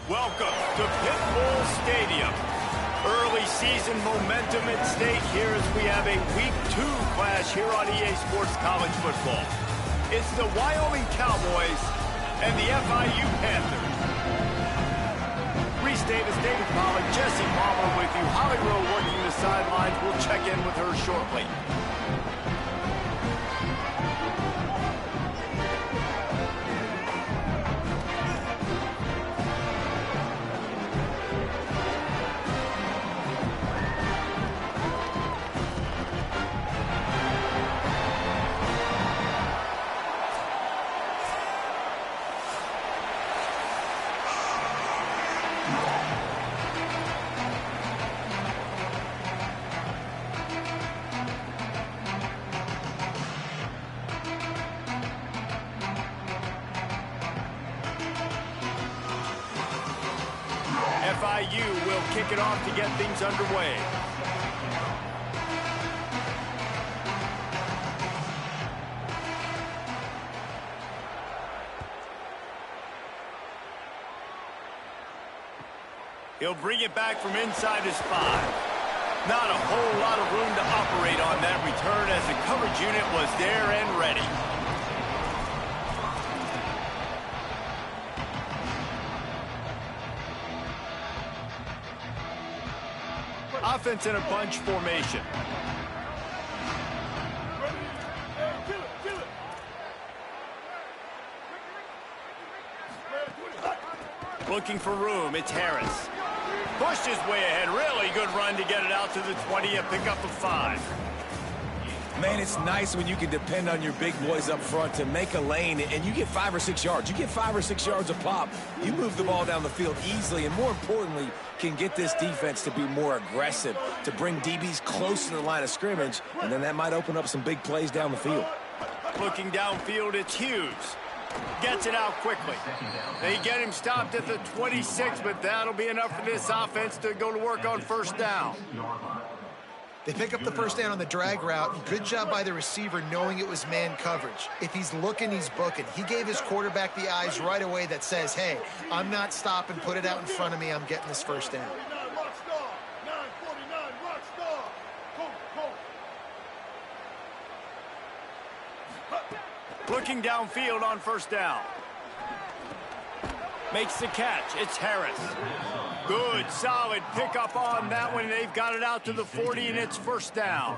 Welcome to BOTB Stadium. Early season momentum at stake here as we have a Week 2 clash here on EA Sports College Football. It's the Wyoming Cowboys and the FIU Panthers. Reese Davis, David Pollack, Jesse Palmer with you. Holly Rowe working the sidelines. We'll check in with her shortly. FIU will kick it off to get things underway. He'll bring it back from inside his 5. Not a whole lot of room to operate on that return as the coverage unit was there and ready. Offense in a bunch formation. Looking for room, it's Harris. Pushed his way ahead. Really good run to get it out to the 20 and pick up a 5. Man, it's nice when you can depend on your big boys up front to make a lane, and you get 5 or 6 yards. You get 5 or 6 yards a pop. You move the ball down the field easily, and more importantly, can get this defense to be more aggressive, to bring DBs close to the line of scrimmage, and then that might open up some big plays down the field. Looking downfield, it's Hughes. Gets it out quickly. They get him stopped at the 26, but that'll be enough for this offense to go to work on first down. They pick up the first down on the drag route. Good job by the receiver knowing it was man coverage. If he's looking, he's booking. He gave his quarterback the eyes right away that says, hey, I'm not stopping. Put it out in front of me. I'm getting this first down. Looking downfield on first down. Makes the catch. It's Harris. Good, solid pickup on that one. They've got it out to the 40, and it's first down.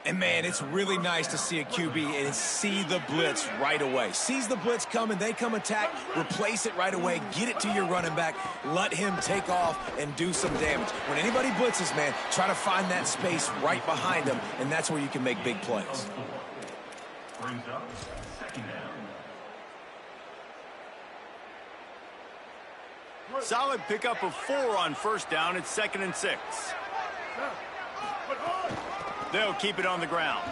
And, man, it's really nice to see a QB and see the blitz right away. Sees the blitz coming, they come attack, replace it right away, get it to your running back, let him take off and do some damage. When anybody blitzes, man, try to find that space right behind them, and that's where you can make big plays. Brings up second down. Solid pickup of 4 on first down. It's 2nd and 6. They'll keep it on the ground.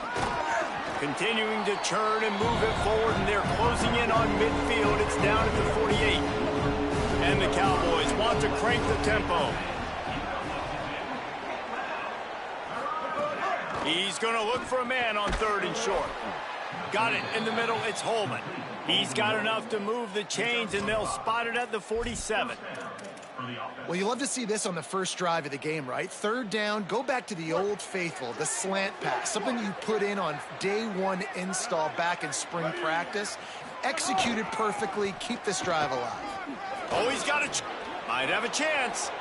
Continuing to churn and move it forward, and they're closing in on midfield. It's down at the 48. And the Cowboys want to crank the tempo. He's going to look for a man on 3rd and short. Got it in the middle. It's Holman. He's got enough to move the chains, and they'll spot it at the 47. Well, you love to see this on the first drive of the game, right? 3rd down, go back to the old faithful, the slant pass, something you put in on day 1 install back in spring practice. Executed perfectly, keep this drive alive. Oh, he's got a might have a chance.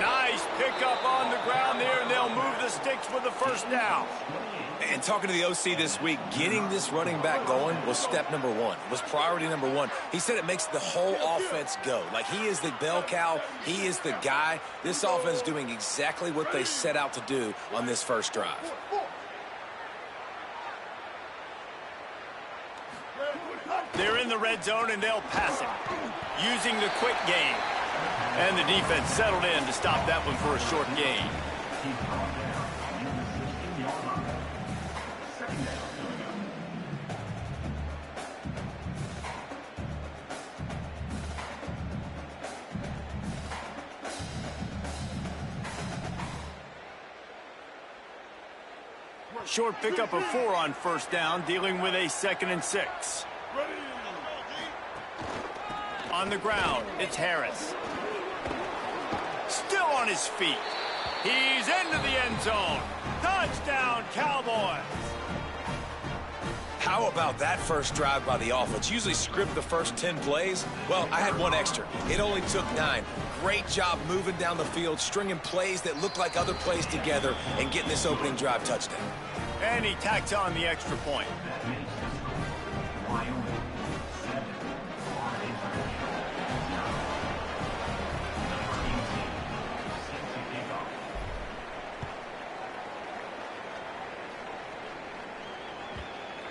Nice pickup on the ground there, and they'll move the sticks with the first down. And talking to the OC this week, getting this running back going was step number 1. Was priority number 1. He said it makes the whole offense go. Like, he is the bell cow. He is the guy. This offense doing exactly what they set out to do on this first drive. They're in the red zone, and they'll pass it, using the quick game. And the defense settled in to stop that one for a short gain. Short pickup of 4 on first down, dealing with a 2nd and 6. On the ground, it's Harris. Still on his feet. He's into the end zone. Touchdown, Cowboys. How about that first drive by the offense? Usually script the first 10 plays. Well, I had 1 extra. It only took 9. Great job moving down the field, stringing plays that look like other plays together, and getting this opening drive touchdown. And he tacks on the extra point.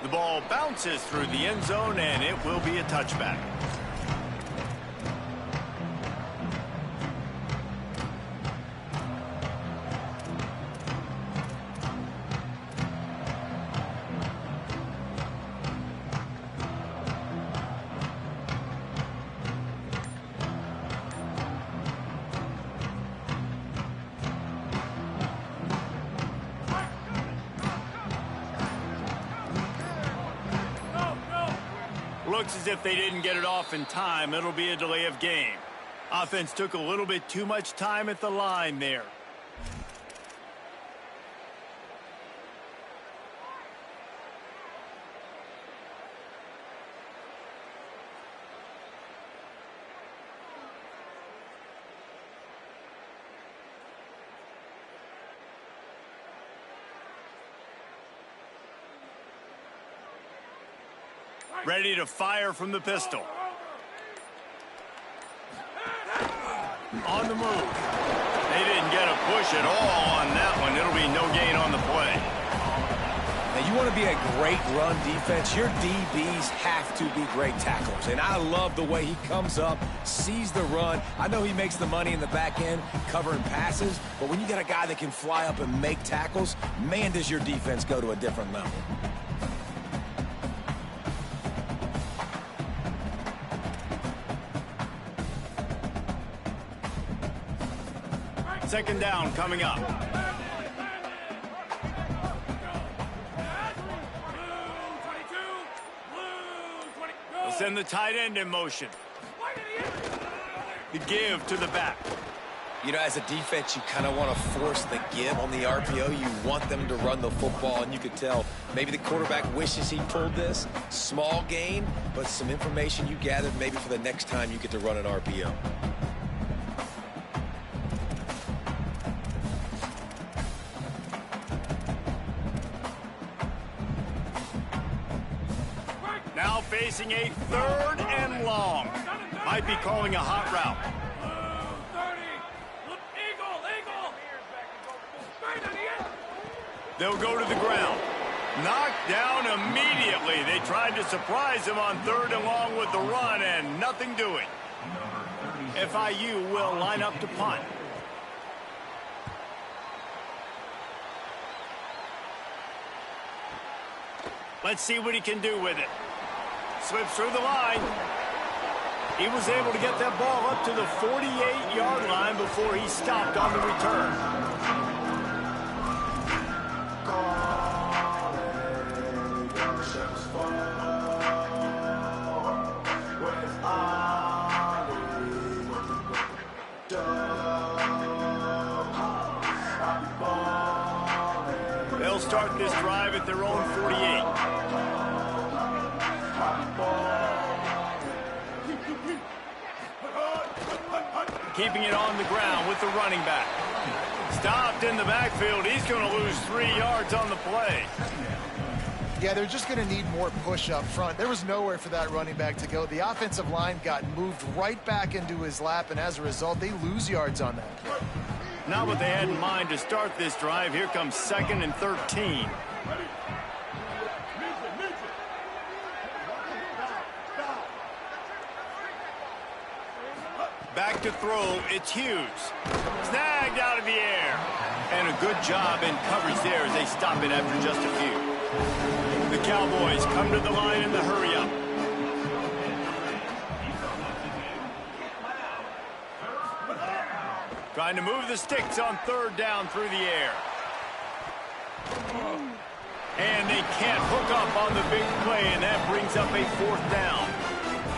The ball bounces through the end zone, and it will be a touchback. looks as if they didn't get it off in time. It'll be a delay of game. Offense took a little bit too much time at the line there. Ready to fire from the pistol. On the move. They didn't get a push at all on that one. It'll be no gain on the play. Now, you want to be a great run defense, your DBs have to be great tacklers. And I love the way he comes up, sees the run. I know he makes the money in the back end covering passes, but when you got a guy that can fly up and make tackles, man, does your defense go to a different level. Second down coming up. They'll send the tight end in motion. The give to the back. You know, as a defense, you kind of want to force the give on the RPO. You want them to run the football, and you could tell maybe the quarterback wishes he pulled this. Small gain, but some information you gathered maybe for the next time you get to run an RPO. Now facing a 3rd and long. Might be calling a hot route. They'll go to the ground. Knocked down immediately. They tried to surprise him on 3rd and long with the run, and nothing doing. FIU will line up to punt. Let's see what he can do with it. Slips through the line. He was able to get that ball up to the 48-yard line before he stopped on the return. They'll start this drive at their own 48. Keeping it on the ground with the running back. Stopped in the backfield. He's going to lose 3 yards on the play. Yeah, they're just going to need more push up front. There was nowhere for that running back to go. The offensive line got moved right back into his lap, and as a result, they lose yards on that play. Not what they had in mind to start this drive. Here comes 2nd and 13. Back to throw, it's Hughes. Snagged out of the air. And a good job in coverage there as they stop it after just a few. The Cowboys come to the line in the hurry-up. Trying to move the sticks on 3rd down through the air. And they can't hook up on the big play, and that brings up a 4th down.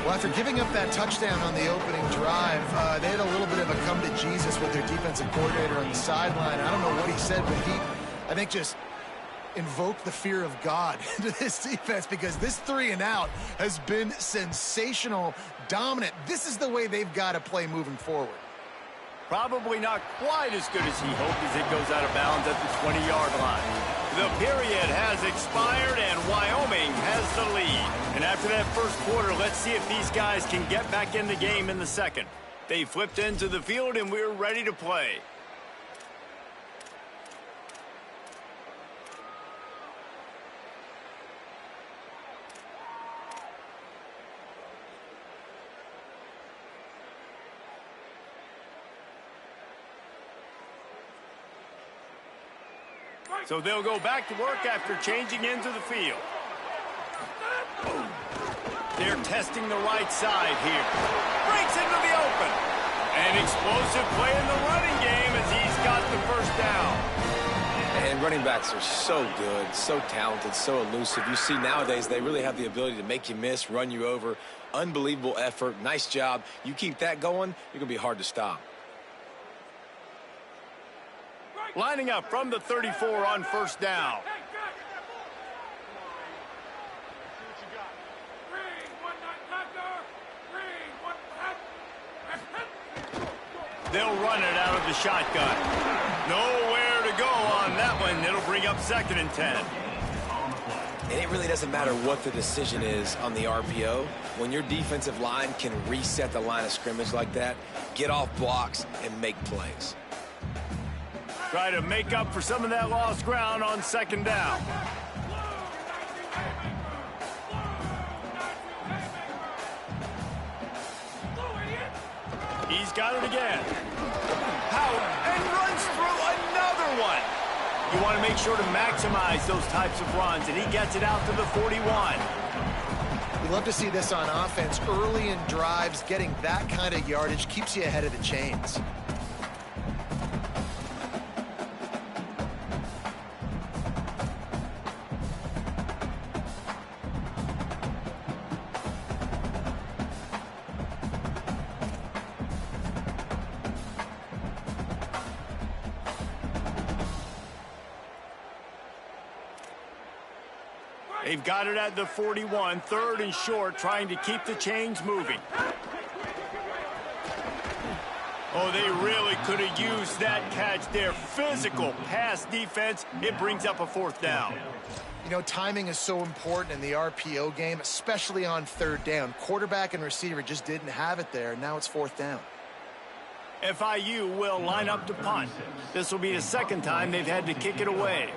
Well, after giving up that touchdown on the opening drive, they had a little bit of a come to Jesus with their defensive coordinator on the sideline. I don't know what he said, but he, I think, just invoked the fear of God into this defense, because this 3 and out has been sensational, dominant. This is the way they've got to play moving forward. Probably not quite as good as he hoped as it goes out of bounds at the 20-yard line. The period has expired, and Wyoming has the lead. And after that first quarter, let's see if these guys can get back in the game in the second. They flipped into the field, and we're ready to play. So they'll go back to work after changing into the field. They're testing the right side here. Breaks into the open. An explosive play in the running game as he's got the first down. And running backs are so good, so talented, so elusive. You see nowadays they really have the ability to make you miss, run you over. Unbelievable effort. Nice job. You keep that going, you're going to be hard to stop. Lining up from the 34 on first down. They'll run it out of the shotgun. Nowhere to go on that one. It'll bring up 2nd and 10. And it really doesn't matter what the decision is on the RPO. When your defensive line can reset the line of scrimmage like that, get off blocks and make plays. Try to make up for some of that lost ground on 2nd down. He's got it again. Howard, and runs through another one. You want to make sure to maximize those types of runs, and he gets it out to the 41. We love to see this on offense. Early in drives, getting that kind of yardage keeps you ahead of the chains. They've got it at the 41, 3rd and short, trying to keep the chains moving. Oh, they really could have used that catch there. Physical pass defense. It brings up a 4th down. You know, timing is so important in the RPO game, especially on 3rd down. Quarterback and receiver just didn't have it there. Now it's 4th down. FIU will line up to punt. This will be the 2nd time they've had to kick it away.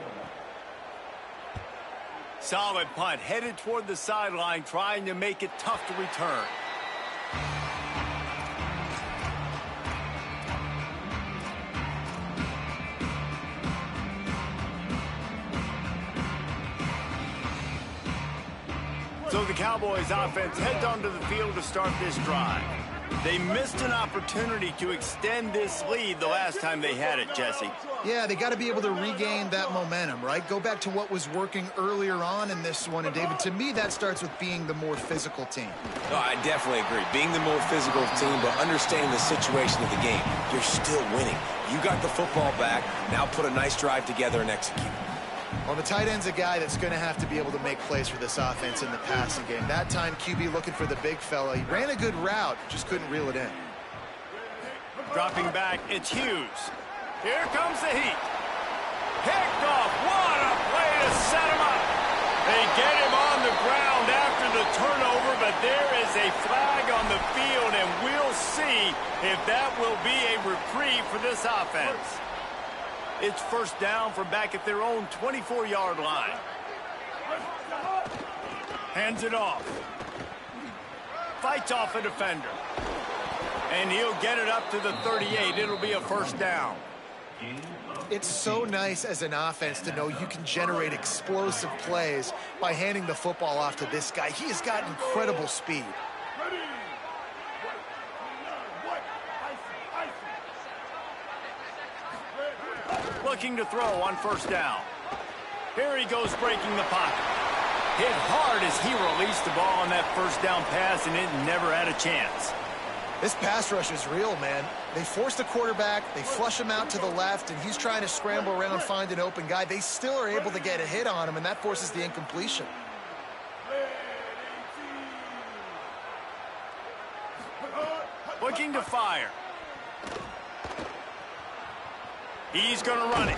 Solid punt, headed toward the sideline, trying to make it tough to return. So the Cowboys offense heads onto the field to start this drive. They missed an opportunity to extend this lead the last time they had it, Jesse. Yeah, they got to be able to regain that momentum, right? Go back to what was working earlier on in this one. And, David, to me, that starts with being the more physical team. No, I definitely agree. Being the more physical team, but understanding the situation of the game. You're still winning. You got the football back. Now put a nice drive together and execute. Well, the tight end's a guy that's going to have to be able to make plays for this offense in the passing game. That time, QB looking for the big fella. He ran a good route, just couldn't reel it in. Dropping back, it's Hughes. Here comes the heat. Picked off. What a play to set him up. They get him on the ground after the turnover, but there is a flag on the field, and we'll see if that will be a reprieve for this offense. It's 1st down from back at their own 24-yard line. Hands it off. Fights off a defender. And he'll get it up to the 38. It'll be a 1st down. It's so nice as an offense to know you can generate explosive plays by handing the football off to this guy. He has got incredible speed. Looking to throw on 1st down. Here he goes breaking the pocket. Hit hard as he released the ball on that 1st down pass, and it never had a chance. This pass rush is real, man. They force the quarterback, they flush him out to the left, and he's trying to scramble around, find an open guy. They still are able to get a hit on him, and that forces the incompletion. Looking to fire. He's going to run it.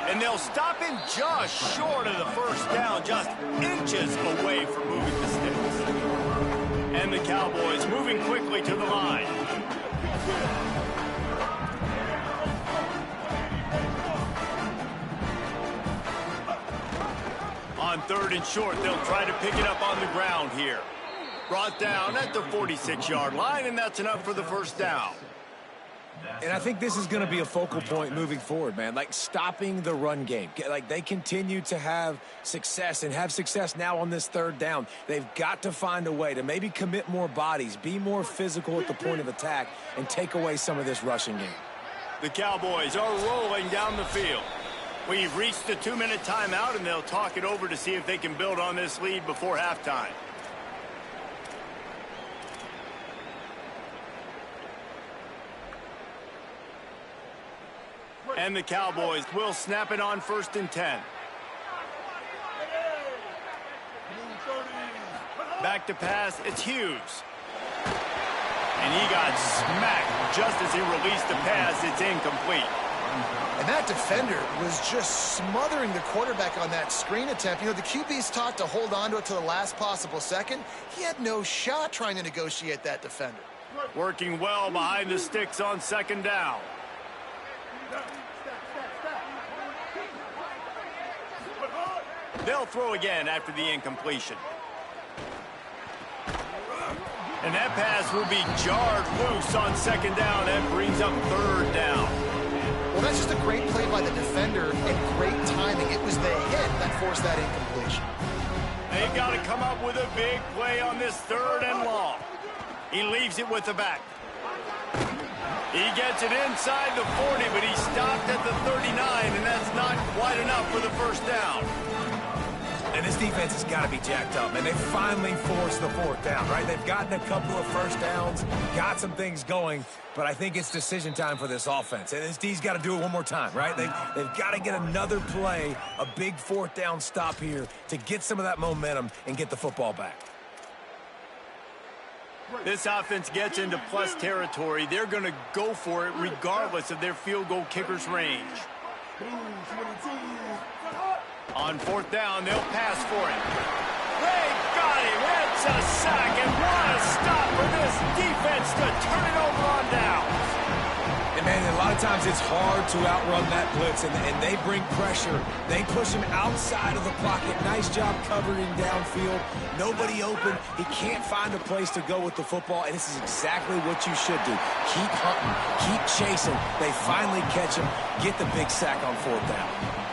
And they'll stop him just short of the 1st down, just inches away from moving the sticks. And the Cowboys moving quickly to the line. On 3rd and short, they'll try to pick it up on the ground here. Brought down at the 46-yard line, and that's enough for the 1st down. And I think this is going to be a focal point moving forward, man. Like, stopping the run game. Like, they continue to have success and have success now on this 3rd down. They've got to find a way to maybe commit more bodies, be more physical at the point of attack, and take away some of this rushing game. The Cowboys are rolling down the field. We've reached the 2-minute timeout, and they'll talk it over to see if they can build on this lead before halftime. And the Cowboys will snap it on 1st and 10. Back to pass, it's Hughes. And he got smacked just as he released the pass. It's incomplete. And that defender was just smothering the quarterback on that screen attempt. You know, the QB's taught to hold on to it to the last possible second. He had no shot trying to negotiate that defender. Working well behind the sticks on 2nd down. They'll throw again after the incompletion. And that pass will be jarred loose on 2nd down. That brings up 3rd down. Well, that's just a great play by the defender and great timing. It was the hit that forced that incompletion. They've got to come up with a big play on this 3rd and long. He leaves it with the back. He gets it inside the 40, but he stopped at the 39, and that's not quite enough for the 1st down. And this defense has got to be jacked up, and they finally forced the 4th down, right? They've gotten a couple of 1st downs, got some things going, but I think it's decision time for this offense. And this D's got to do it one more time, right? They've got to get another play, a big 4th down stop here to get some of that momentum and get the football back. This offense gets into plus territory. They're going to go for it regardless of their field goal kicker's range. On 4th down, they'll pass for it. They got him. It's a sack, and what a stop for this defense to turn it over on downs. And, man, a lot of times it's hard to outrun that blitz, and they bring pressure. They push him outside of the pocket. Nice job covering downfield. Nobody open. He can't find a place to go with the football, and this is exactly what you should do. Keep hunting. Keep chasing. They finally catch him. Get the big sack on 4th down.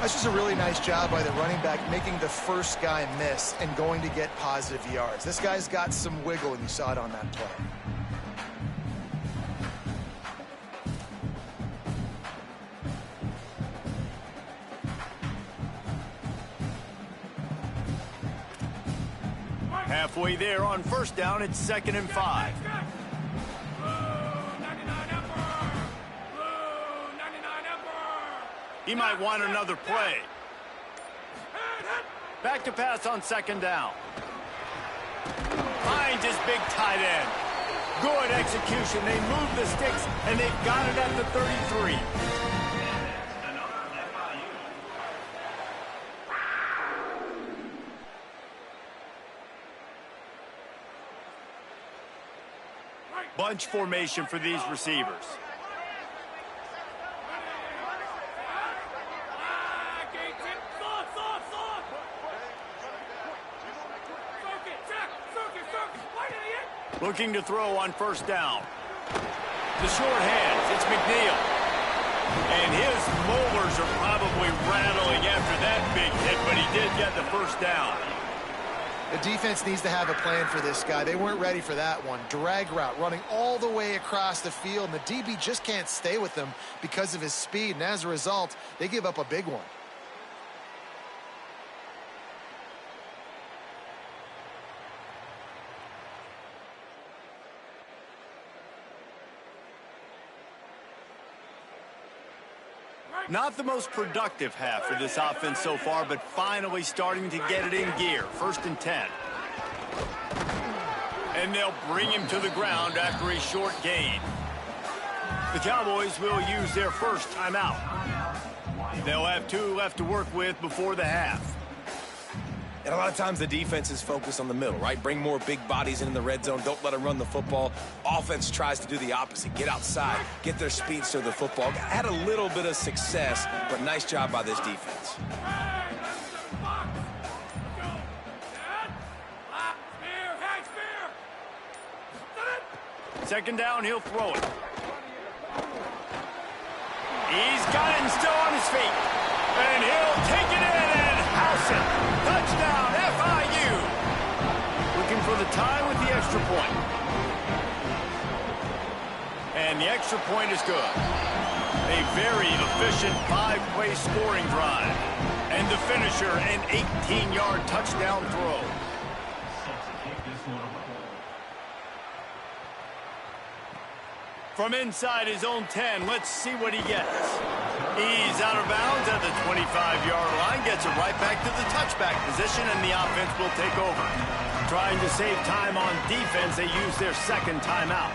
That's just a really nice job by the running back making the first guy miss and going to get positive yards. This guy's got some wiggle, and you saw it on that play. Halfway there on 1st down, it's 2nd and 5. He might want another play. Back to pass on 2nd down. Finds his big tight end. Good execution. They move the sticks, and they've got it at the 33. Bunch formation for these receivers. Looking to throw on 1st down. The short hands, it's McNeil. And his molars are probably rattling after that big hit, but he did get the 1st down. The defense needs to have a plan for this guy. They weren't ready for that one. Drag route, running all the way across the field, and the DB just can't stay with him because of his speed, and as a result, they give up a big one. Not the most productive half for this offense so far, but finally starting to get it in gear. 1st and 10. And they'll bring him to the ground after a short gain. The Cowboys will use their first timeout. They'll have 2 left to work with before the half. And a lot of times the defense is focused on the middle, right? Bring more big bodies in the red zone. Don't let them run the football. Offense tries to do the opposite. Get outside. Get their speeds to the football. Had a little bit of success, but nice job by this defense. 2nd down, he'll throw it. He's got it and still on his feet. And he'll take it in and house it. Touchdown, FIU. Looking for the tie with the extra point. And the extra point is good. A very efficient 5-play scoring drive. And the finisher, an 18-yard touchdown throw. From inside his own 10, let's see what he gets. He's out of bounds at the 25-yard line, gets it right back to the touchback position, and the offense will take over. Trying to save time on defense, they use their second timeout.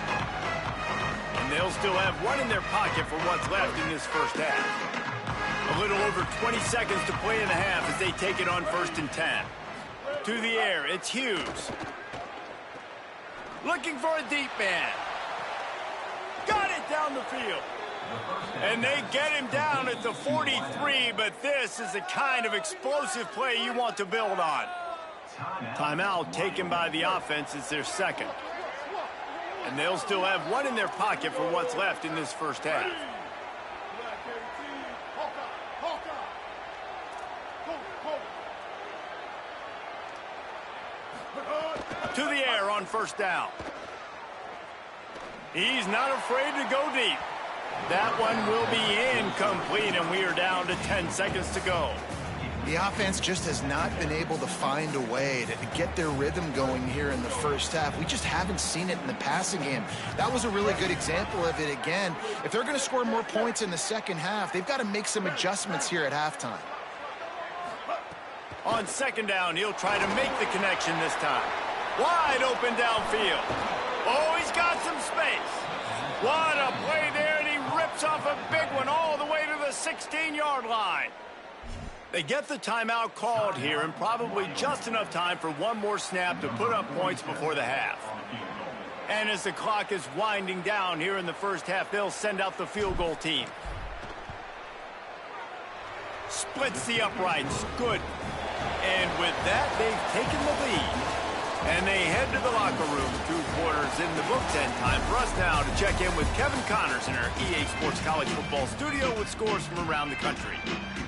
And they'll still have one in their pocket for what's left in this first half. A little over 20 seconds to play in the half as they take it on 1st and 10. To the air, it's Hughes. Looking for a deep man. Got it down the field. And they get him down at the 43, but this is the kind of explosive play you want to build on. Timeout taken by the offense is their second. And they'll still have one in their pocket for what's left in this first half. To the air on 1st down. He's not afraid to go deep. That one will be incomplete, and we are down to 10 seconds to go. The offense just has not been able to find a way to get their rhythm going here in the first half. We just haven't seen it in the passing game. That was a really good example of it again. If they're going to score more points in the second half, they've got to make some adjustments here at halftime. On 2nd down, he'll try to make the connection this time. Wide open downfield. Oh, he's got some space. What a play there, and he rips off a big one all the way to the 16-yard line. They get the timeout called here, and probably just enough time for one more snap to put up points before the half. And as the clock is winding down here in the first half, they'll send out the field goal team. Splits the uprights. Good. And with that, they've taken the lead. And they head to the locker room. 2 quarters in the books, and time for us now to check in with Kevin Connors in our EA Sports College Football studio with scores from around the country.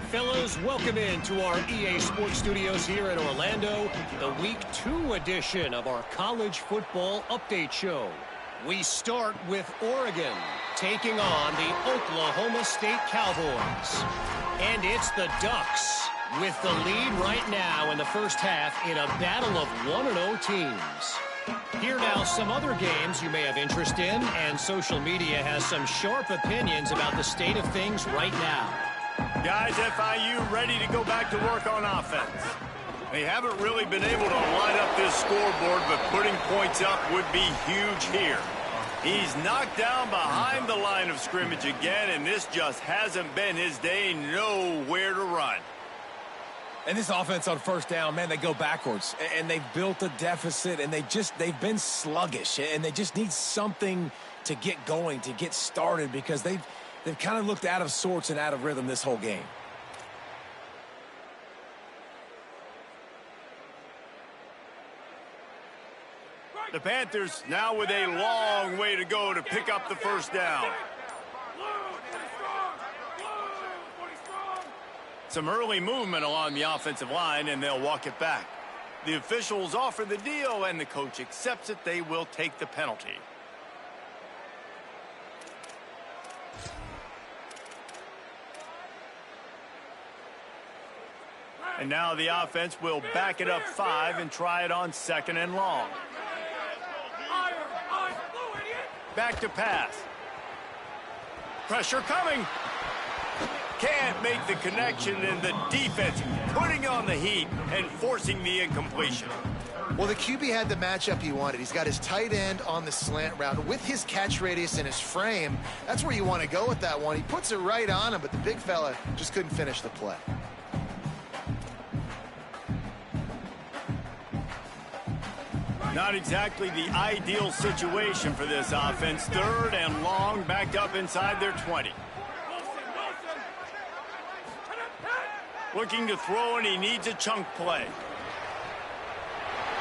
Fellas, welcome into our EA Sports Studios here in Orlando, the Week 2 edition of our College Football Update Show. We start with Oregon taking on the Oklahoma State Cowboys. And it's the Ducks with the lead right now in the first half in a battle of 1-0 teams. Here now some other games you may have interest in, and social media has some sharp opinions about the state of things right now. Guys, FIU ready to go back to work on offense. They haven't really been able to line up this scoreboard, but putting points up would be huge here. He's knocked down behind the line of scrimmage again, and this just hasn't been his day. Nowhere to run. And this offense on 1st down, man, they go backwards. And they've built a deficit, and they've been sluggish. And they just need something to get going, to get started, because they've kind of looked out of sorts and out of rhythm this whole game. The Panthers now with a long way to go to pick up the 1st down. Some early movement along the offensive line, and they'll walk it back. The officials offer the deal, and the coach accepts it. They will take the penalty. And now the offense will back it up 5 and try it on 2nd and long. Back to pass. Pressure coming. Can't make the connection, and the defense putting on the heat and forcing the incompletion. Well, the QB had the matchup he wanted. He's got his tight end on the slant route. With his catch radius and his frame, that's where you want to go with that one. He puts it right on him, but the big fella just couldn't finish the play. Not exactly the ideal situation for this offense. 3rd and long, backed up inside their 20. Looking to throw, and he needs a chunk play.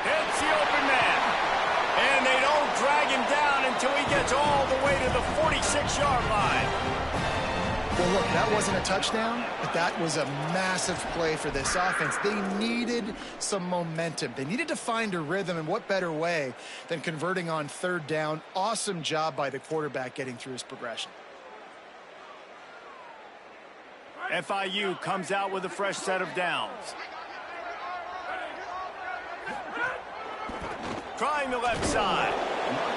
Hits the open man. And they don't drag him down until he gets all the way to the 46-yard line. Well, look, that wasn't a touchdown, but that was a massive play for this offense. They needed some momentum. They needed to find a rhythm, and what better way than converting on 3rd down. Awesome job by the quarterback getting through his progression. FIU comes out with a fresh set of downs. Trying the left side.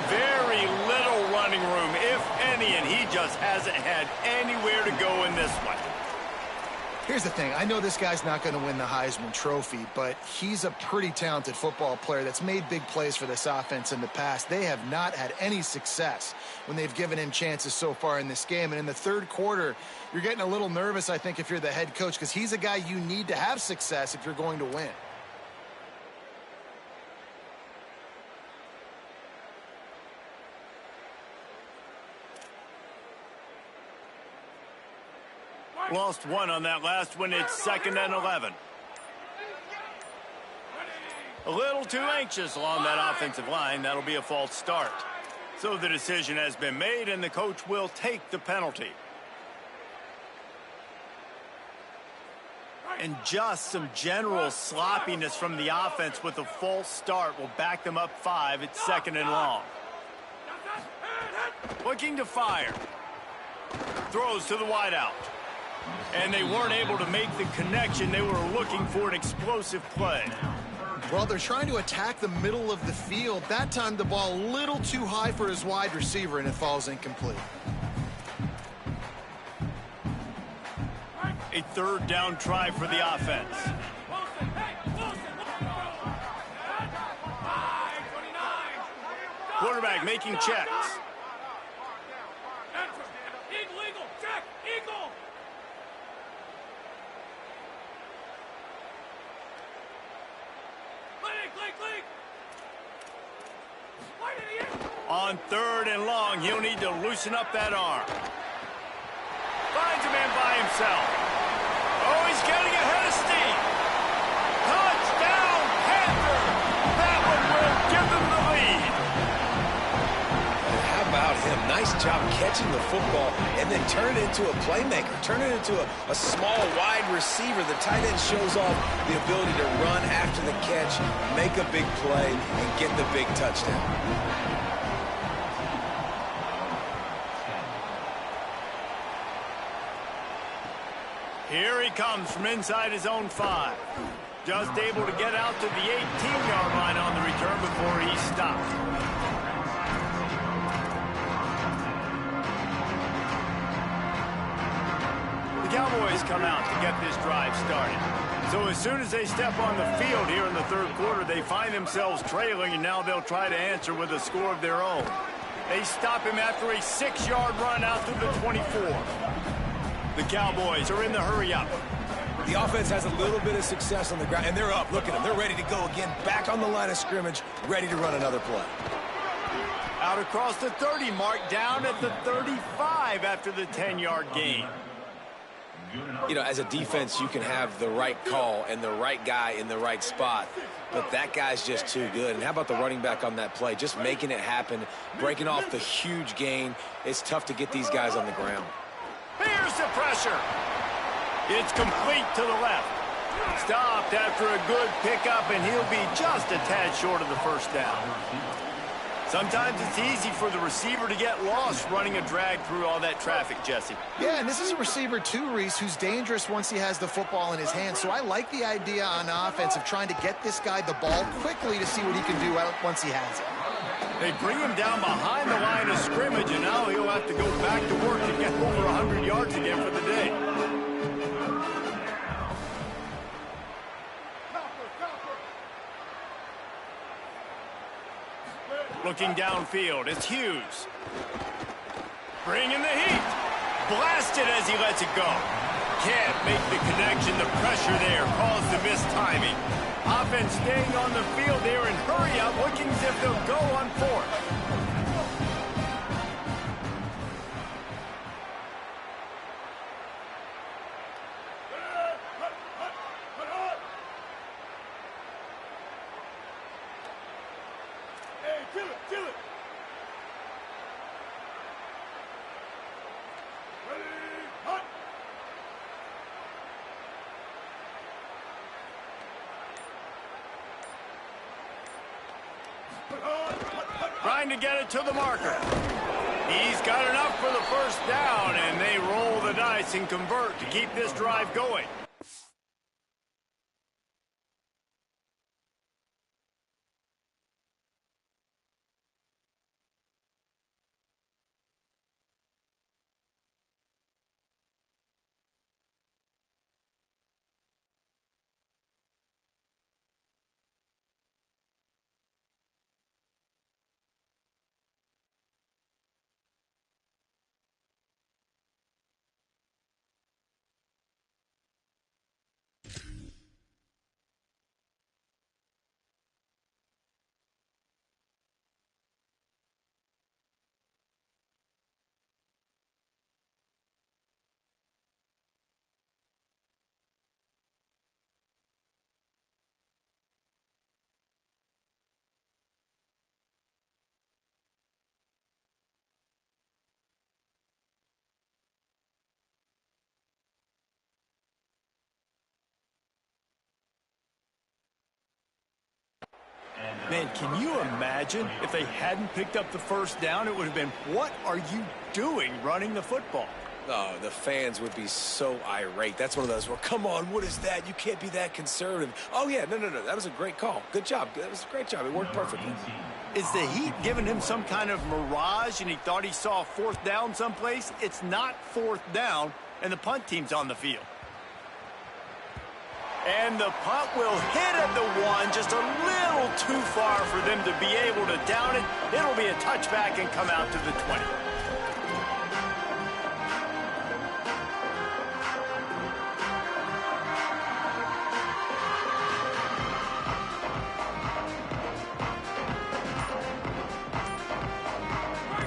Very little running room, if any, and he just hasn't had anywhere to go in this one. Here's the thing. I know this guy's not going to win the Heisman Trophy, but he's a pretty talented football player that's made big plays for this offense in the past. They have not had any success when they've given him chances so far in this game. And in the third quarter, you're getting a little nervous, I think, if you're the head coach, because he's a guy you need to have success if you're going to win. Lost one on that last one. It's 2nd and 11. A little too anxious along that offensive line. That'll be a false start. So the decision has been made, and the coach will take the penalty. And just some general sloppiness from the offense with a false start will back them up 5. It's 2nd and long. Looking to fire. Throws to the wideout. And they weren't able to make the connection. They were looking for an explosive play. Well, they're trying to attack the middle of the field. That time the ball a little too high for his wide receiver, and it falls incomplete. A 3rd down try for the offense. Quarterback making checks. On 3rd and long, he'll need to loosen up that arm. Finds a man by himself. Oh, he's getting ahead of steam. Touchdown, Panther! That one will give them the lead. How about him? Nice job catching the football and then turn it into a playmaker. Turn it into a small wide receiver. The tight end shows off the ability to run after the catch, make a big play, and get the big touchdown. Here he comes from inside his own 5. Just able to get out to the 18-yard line on the return before he stopped. The Cowboys come out to get this drive started. So as soon as they step on the field here in the 3rd quarter, they find themselves trailing, and now they'll try to answer with a score of their own. They stop him after a 6-yard run out to the 24. The Cowboys are in the hurry-up. The offense has a little bit of success on the ground, and they're up. Look at them. They're ready to go again. Back on the line of scrimmage, ready to run another play. Out across the 30 mark, down at the 35 after the 10-yard gain. You know, as a defense, you can have the right call and the right guy in the right spot, but that guy's just too good. And how about the running back on that play? Just making it happen, breaking off the huge gain. It's tough to get these guys on the ground. Here's the pressure. It's complete to the left. Stopped after a good pickup, and he'll be just a tad short of the 1st down. Sometimes it's easy for the receiver to get lost running a drag through all that traffic, Jesse. Yeah, and this is a receiver too, Reese, who's dangerous once he has the football in his hands. So I like the idea on offense of trying to get this guy the ball quickly to see what he can do once he has it. They bring him down behind the line of scrimmage, and now he'll have to go back to work and get over 100 yards again for the day. Looking downfield, it's Hughes. Bringing the heat. Blasted as he lets it go. Can't make the connection. The pressure there caused the missed timing. Offense staying on the field there and hurry up, looking as if they'll go on 4th. Trying to get it to the marker. He's got enough for the 1st down, and they roll the dice. twice and convert to keep this drive going. Man, can you imagine if they hadn't picked up the first down? It would have been, what are you doing running the football? Oh, the fans would be so irate. That's one of those, well, come on, what is that? You can't be that conservative. Oh, yeah, no. That was a great call. Good job. That was a great job. It worked perfectly. Is the heat giving him some kind of mirage and he thought he saw fourth down someplace? It's not fourth down, and the punt team's on the field. And the punt will hit at the one, just a little too far for them to be able to down it. It'll be a touchback and come out to the 20.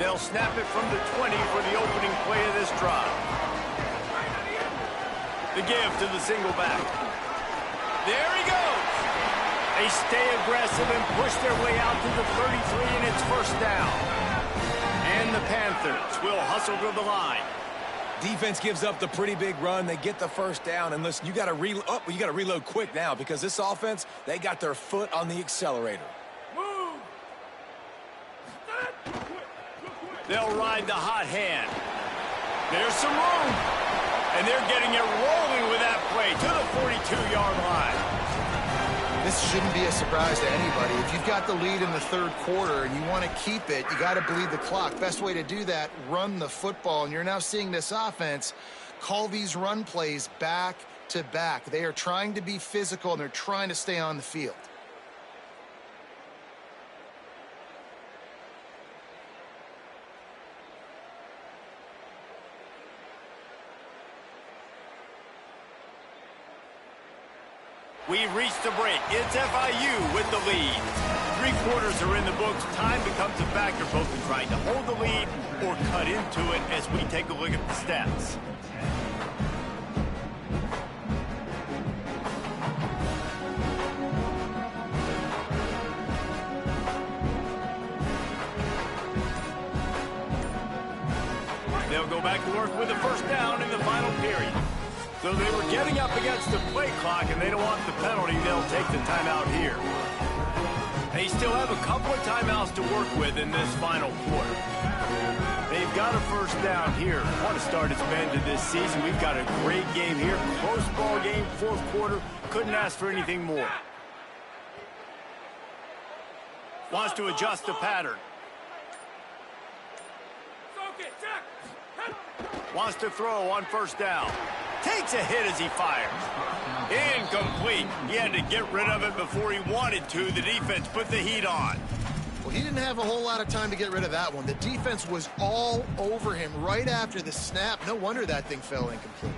They'll snap it from the 20 for the opening play of this drive. The give to the single back. There he goes. They stay aggressive and push their way out to the 33, and it's first down. And the Panthers will hustle to the line. Defense gives up the pretty big run. They get the first down. And listen, you got to reload quick now because this offense, they got their foot on the accelerator. They'll ride the hot hand. There's some room. And they're getting it rolling with that play to the 42-yard line. This shouldn't be a surprise to anybody. If you've got the lead in the third quarter and you want to keep it, you got to bleed the clock. Best way to do that, run the football. And you're now seeing this offense call these run plays back to back. They are trying to be physical, and they're trying to stay on the field. We've reached the break. It's FIU with the lead. 3 quarters are in the books. Time becomes a factor, both in trying to hold the lead or cut into it as we take a look at the stats. They'll go back to work with the first down in the final period. So they were getting up against the play clock, and they don't want the penalty. They'll take the timeout here. They still have a couple of timeouts to work with in this final quarter. They've got a first down here. What a start it's been to this season. We've got a great game here. Close ball game, fourth quarter. Couldn't ask for anything more. Wants to adjust the pattern. Wants to throw on first down. Takes a hit as he fires. Incomplete. He had to get rid of it before he wanted to. The defense put the heat on. Well, he didn't have a whole lot of time to get rid of that one. The defense was all over him right after the snap. No wonder that thing fell incomplete.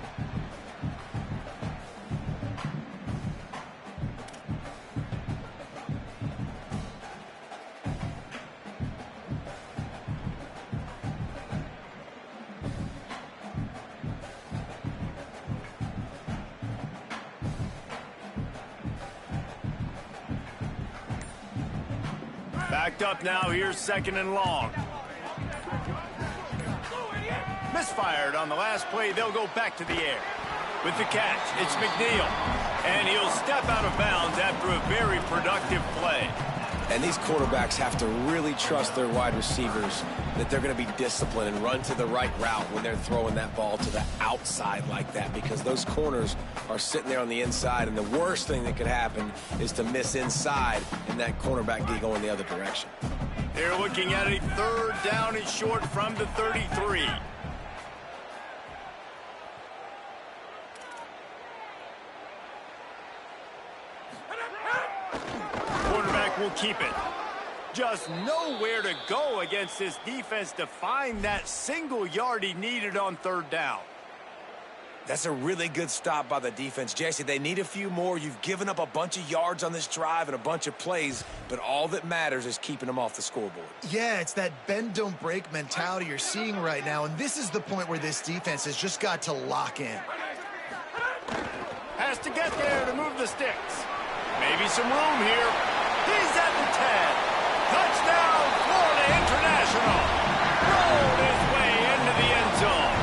Backed up now, here's second and long. Misfired on the last play, they'll go back to the air. With the catch, it's McNeil. And he'll step out of bounds after a very productive play. And these quarterbacks have to really trust their wide receivers that they're going to be disciplined and run to the right route when they're throwing that ball to the outside like that, because those corners are sitting there on the inside, and the worst thing that could happen is to miss inside and that cornerback be going the other direction. They're looking at a third down and short from the 33. Quarterback will keep it. Just nowhere to go against this defense to find that single yard he needed on third down. That's a really good stop by the defense. Jesse, they need a few more. You've given up a bunch of yards on this drive and a bunch of plays, but all that matters is keeping them off the scoreboard. Yeah, it's that bend, don't break mentality you're seeing right now, and this is the point where this defense has just got to lock in. Has to get there to move the sticks. Maybe some room here. He's at the 10. Touchdown, Florida International. Rolled his way into the end zone.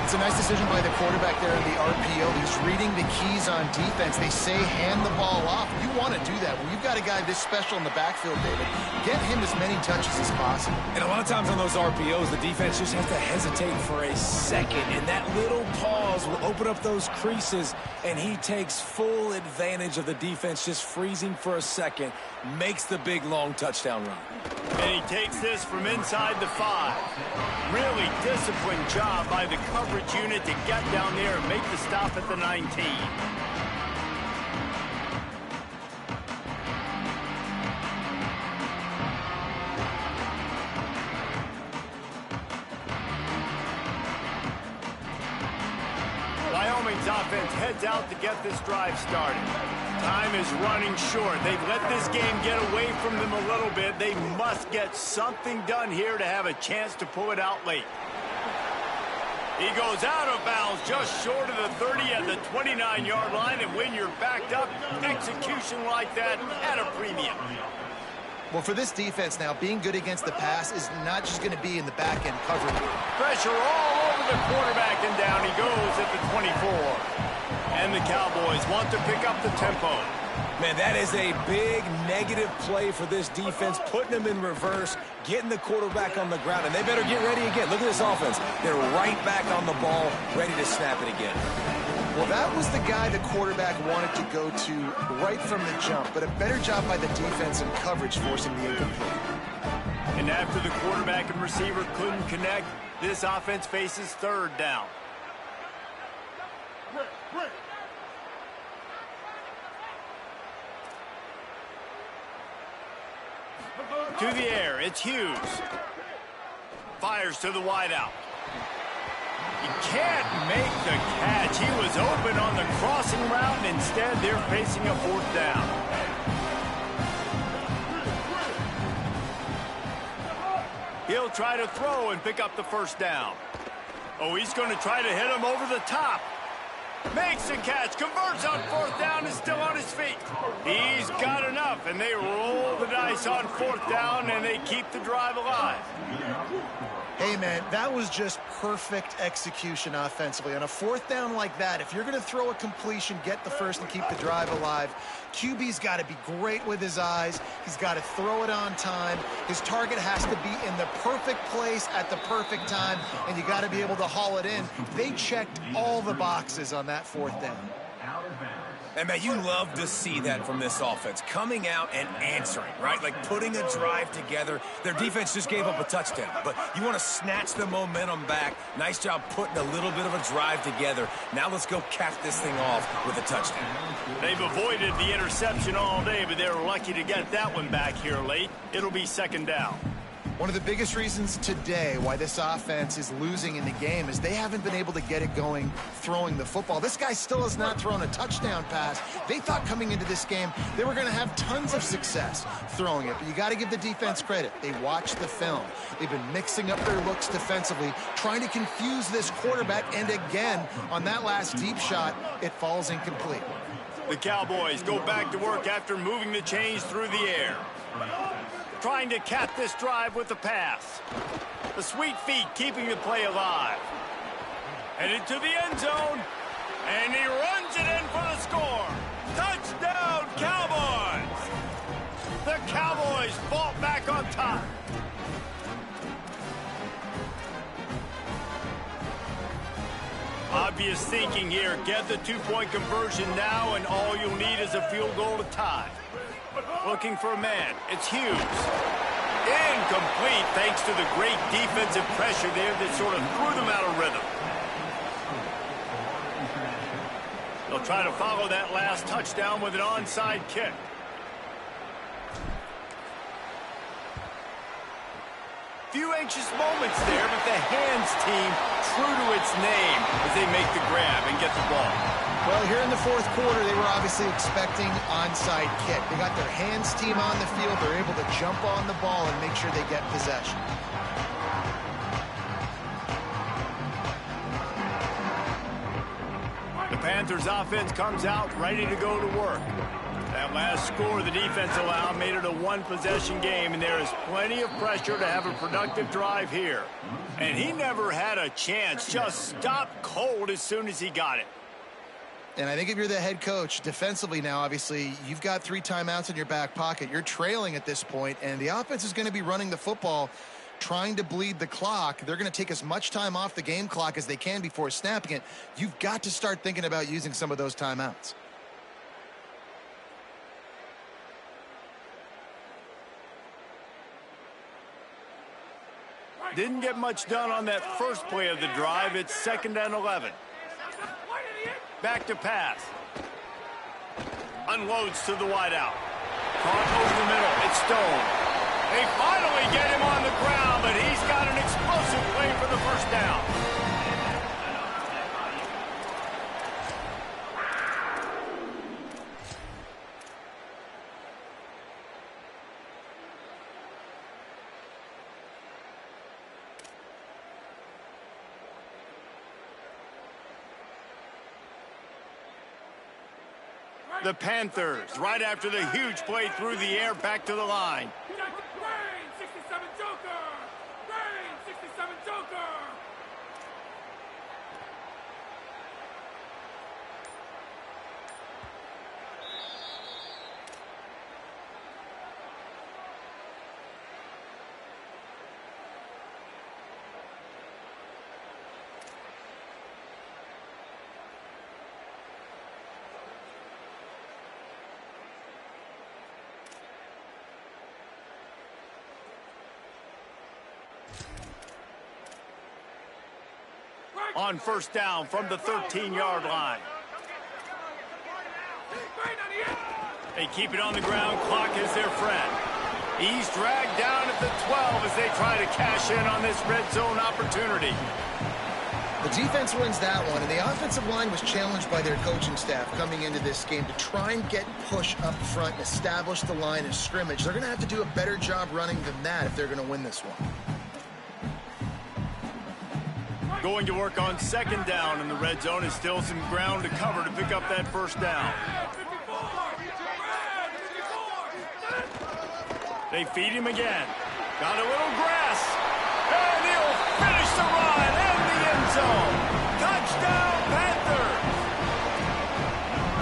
It's a nice decision by the quarterback there in the RPO. He's reading the keys on defense. They say hand the ball off. You want to do that. When you've got a guy this special in the backfield, David, get him as many touches as possible. And a lot of times on those RPOs, the defense just has to hesitate for a second, and that little pause will open up those creases, and he takes full advantage of the defense just freezing for a second, makes the big, long touchdown run. And he takes this from inside the 5. Really disciplined job by the coverage unit to get down there and make the stop at the 19. Wyoming's offense heads out to get this drive started. Time is running short. They've let this game get away from them a little bit. They must get something done here to have a chance to pull it out late. He goes out of bounds just short of the 30 at the 29-yard line, and when you're backed up, execution like that at a premium. Well, for this defense now, being good against the pass is not just going to be in the back-end coverage. Pressure all over the quarterback, and down he goes at the 24. And the Cowboys want to pick up the tempo. Man, that is a big negative play for this defense, putting them in reverse, getting the quarterback on the ground, and they better get ready again. Look at this offense. They're right back on the ball, ready to snap it again. Well, that was the guy the quarterback wanted to go to right from the jump, but a better job by the defense in coverage forcing the incomplete. And after the quarterback and receiver couldn't connect, this offense faces third down. To the air, it's Hughes. Fires to the wideout. He can't make the catch. He was open on the crossing route, and instead they're facing a fourth down. He'll try to throw and pick up the first down. Oh, he's going to try to hit him over the top. Makes the catch, converts on fourth down, and still on his feet. He's got enough, and they roll the dice on fourth down, and they keep the drive alive. Hey, man, that was just perfect execution offensively. On a fourth down like that, if you're going to throw a completion, get the first and keep the drive alive, QB's got to be great with his eyes. He's got to throw it on time. His target has to be in the perfect place at the perfect time, and you got to be able to haul it in. They checked all the boxes on that fourth down. And, man, you love to see that from this offense, coming out and answering, right? Like putting a drive together. Their defense just gave up a touchdown, but you want to snatch the momentum back. Nice job putting a little bit of a drive together. Now let's go cap this thing off with a touchdown. They've avoided the interception all day, but they're lucky to get that one back here late. It'll be second down. One of the biggest reasons today why this offense is losing in the game is they haven't been able to get it going throwing the football. This guy still has not thrown a touchdown pass. They thought coming into this game they were going to have tons of success throwing it, but you got to give the defense credit. They watched the film. They've been mixing up their looks defensively, trying to confuse this quarterback, and again, on that last deep shot, it falls incomplete. The Cowboys go back to work after moving the chains through the air. Trying to cap this drive with the pass. The sweet feet keeping the play alive. Headed to the end zone. And he runs it in for the score. Touchdown, Cowboys! Cowboys fall back on top. Obvious thinking here. Get the two-point conversion now, and all you'll need is a field goal to tie. Looking for a man. It's Hughes. Incomplete thanks to the great defensive pressure there that sort of threw them out of rhythm. They'll try to follow that last touchdown with an onside kick. Few anxious moments there, but the hands team true to its name as they make the grab and get the ball. Well, here in the fourth quarter, they were obviously expecting onside kick. They got their hands team on the field. They're able to jump on the ball and make sure they get possession. The Panthers offense comes out ready to go to work. That last score the defense allowed made it a one-possession game, and there is plenty of pressure to have a productive drive here. And he never had a chance, just stopped cold as soon as he got it. And I think if you're the head coach, defensively now, obviously, you've got 3 timeouts in your back pocket. You're trailing at this point, and the offense is going to be running the football, trying to bleed the clock. They're going to take as much time off the game clock as they can before snapping it. You've got to start thinking about using some of those timeouts. Didn't get much done on that first play of the drive. It's 2nd and 11. Back to pass. Unloads to the wideout. Caught over the middle. It's Stone. They finally get him on the ground, but he's got an explosive play for the first down. The Panthers, right after the huge play through the air, back to the line. Rain, 67 Joker! Rain, 67 Joker! On first down from the 13-yard line. They keep it on the ground. Clock is their friend. He's dragged down at the 12 as they try to cash in on this red zone opportunity. The defense wins that one, and the offensive line was challenged by their coaching staff coming into this game to try and get push up front and establish the line of scrimmage. They're going to have to do a better job running than that if they're going to win this one. Going to work on 2nd down in the red zone. Is still some ground to cover to pick up that first down. They feed him again. Got a little grass. And he'll finish the run in the end zone. Touchdown, Panthers!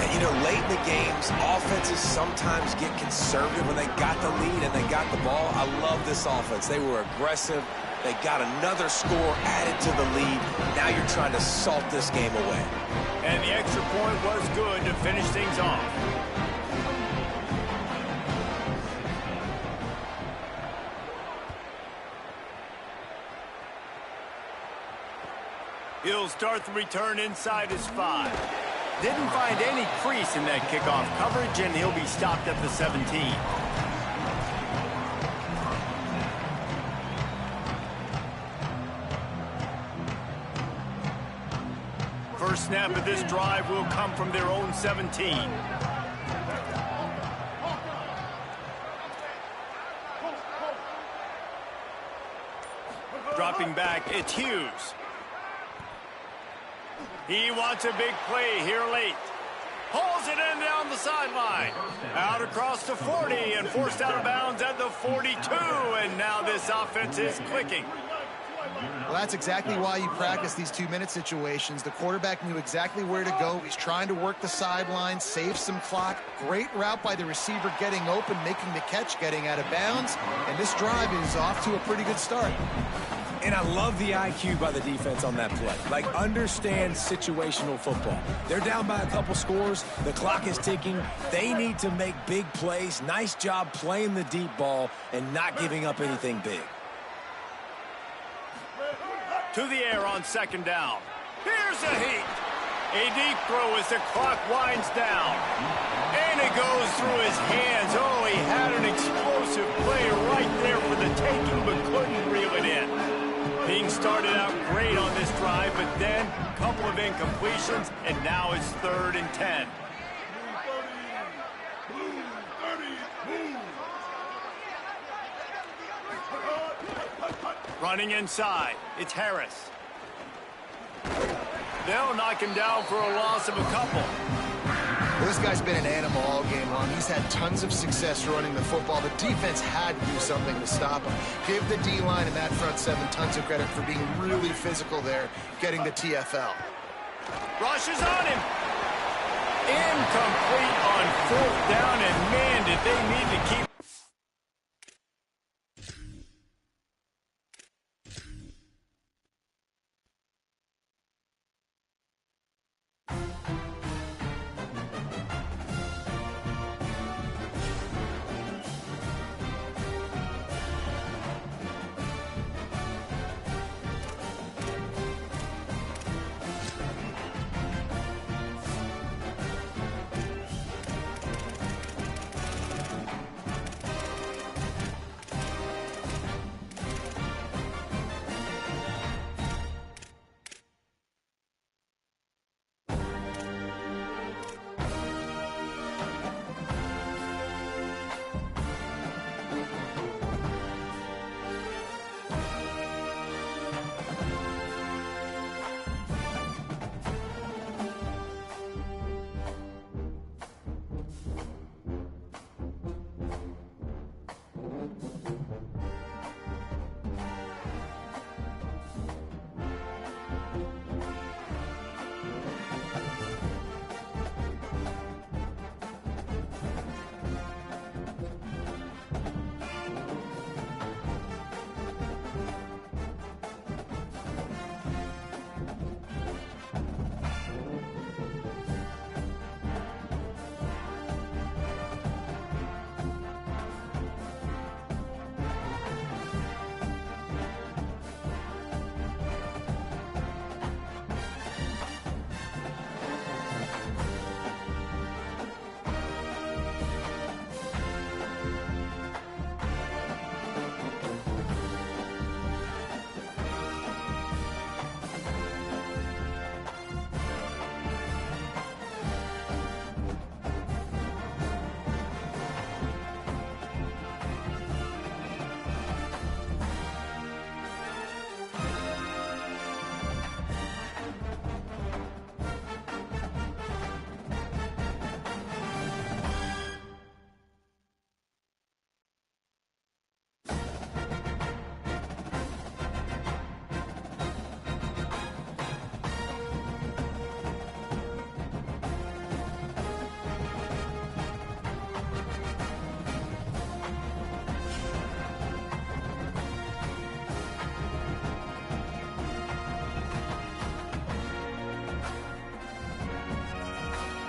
And, you know, late in the games, offenses sometimes get conservative when they got the lead and they got the ball. I love this offense. They were aggressive. They got another score added to the lead. Now you're trying to salt this game away. And the extra point was good to finish things off. He'll start the return inside his 5. Didn't find any crease in that kickoff coverage, and he'll be stopped at the 17. First snap of this drive will come from their own 17. Dropping back, it's Hughes. He wants a big play here late. Pulls it in down the sideline. Out across the 40 and forced out of bounds at the 42. And now this offense is clicking. Well, that's exactly why you practice these 2-minute situations. The quarterback knew exactly where to go. He's trying to work the sideline, save some clock. Great route by the receiver getting open, making the catch, getting out of bounds. And this drive is off to a pretty good start. And I love the IQ by the defense on that play. Like, understand situational football. They're down by a couple scores. The clock is ticking. They need to make big plays. Nice job playing the deep ball and not giving up anything big. To the air on second down. Here's a heat. A deep throw as the clock winds down. And it goes through his hands. Oh, he had an explosive play right there for the taking, but couldn't reel it in. Things started out great on this drive, but then a couple of incompletions, and now it's 3rd and 10. Running inside, it's Harris. They'll knock him down for a loss of a couple. Well, this guy's been an animal all game long. He's had tons of success running the football. The defense had to do something to stop him. Give the D-line and that front seven tons of credit for being really physical there, getting the TFL. Rushes on him. Incomplete on 4th down, and man, did they need to keep